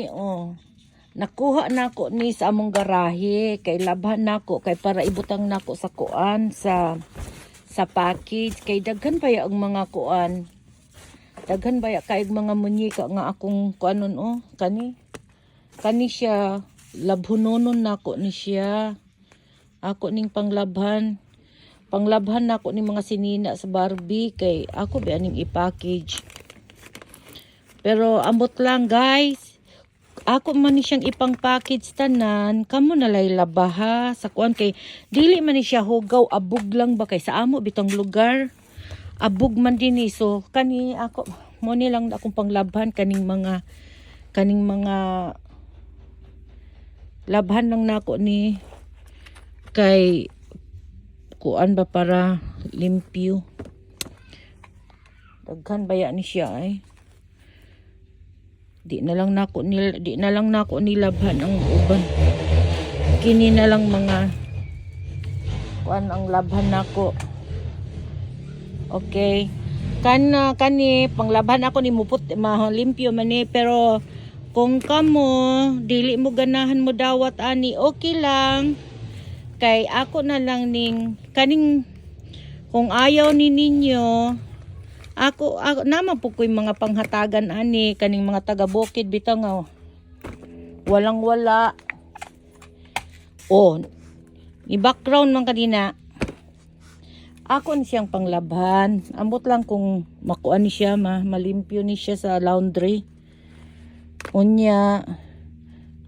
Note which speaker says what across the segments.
Speaker 1: Oh, nakuha nako ni sa among garahe kay labhan nako kay para ibutang nako sa kuan sa package kay daghan baya ang mga kuan. Daghan baya kay mga munyika nga akong kuanon kani siya labhunonon nako ni siya. Ako ning panglabhan nako ni mga sinina sa Barbie kay ako ba aning i-package. Pero ambot lang guys. Ako man ni siyang ipang package tanan, kamo nalay labaha sa kuan kay dili man ni siya hugaw, abog lang ba kay sa amo bitong lugar. Abog man din ni so kani ako mo ni lang akong panglabhan kaning mga labhan lang nako ni kay kuan ba para limpyo. Daghan baya ni siya ay. Di na lang nako nilabhan ang uban. Kini na lang mga kuan ang labhan nako. Okay. Kani panglabhan ako ni muput limpyo man ni pero kung kamo dili mo ganahan mo dawat ani okay lang. Kay ako na lang ning kaning kung ayaw ni ninyo ako naman po ko yung mga panghatagan ani kaning mga taga bukid bitang walang wala. Ni background man kanina. Ako ni siyang panglabhan. Ambot lang kung makuan ni siya malimpyo ni siya sa laundry. Unya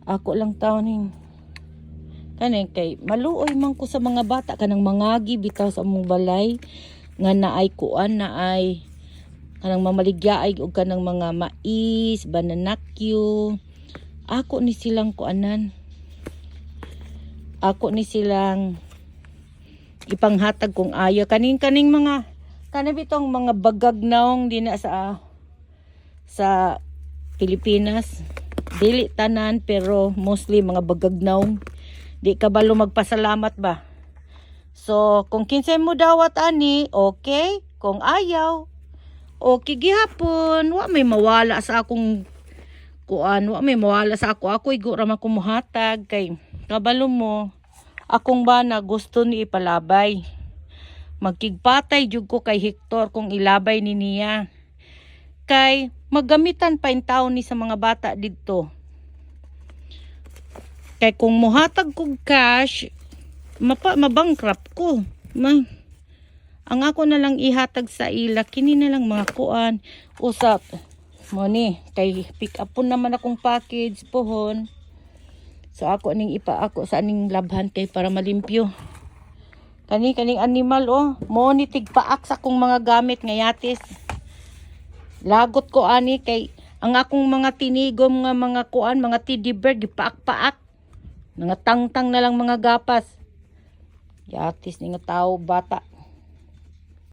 Speaker 1: ako lang tawning kani kay maluoy man ko sa mga bata kanang mangagi bitaw sa among balay nga naay kuan naay kanang mamaligyaay og kanang mga mais, bananakyo. Ako ni silang kuanan. Ako ni silang ipanghatag kung ayaw kaning mga bitong mga bagagnaong dina sa Pilipinas. Dili tanan pero mostly mga bagagnaong. Di ka balo magpasalamat ba? So, kung kinsay mo dawat ani, okay. Kung ayaw, okay gihapon. Wa may mawala sa akong kuan, wa may mawala sa ako. Ako igura man kumuhatag kay kabalo mo. Akong bana gusto ni ipalabay. Magkigpatay jud ko kay Hector kung ilabay ni niya. Kay maggamitan pa in taon ni sa mga bata didto. Kay kung muhatag kog cash, mabankrupt ko. Ang ako na lang ihatag sa ila, kini na lang mga kuan. Usap mo ni, kay pick up po naman akong package pohon. So ako ning ako sa aning labhan kay para malimpyo. Kaning animal mo ni tigpaak sa akong mga gamit nga yatis. Lagot ko ani kay ang akong mga tinigom nga mga kuan, mga teddy bear gipaak-paak. Mga tangtang na lang mga gapas. Yatis ni nga tao bata.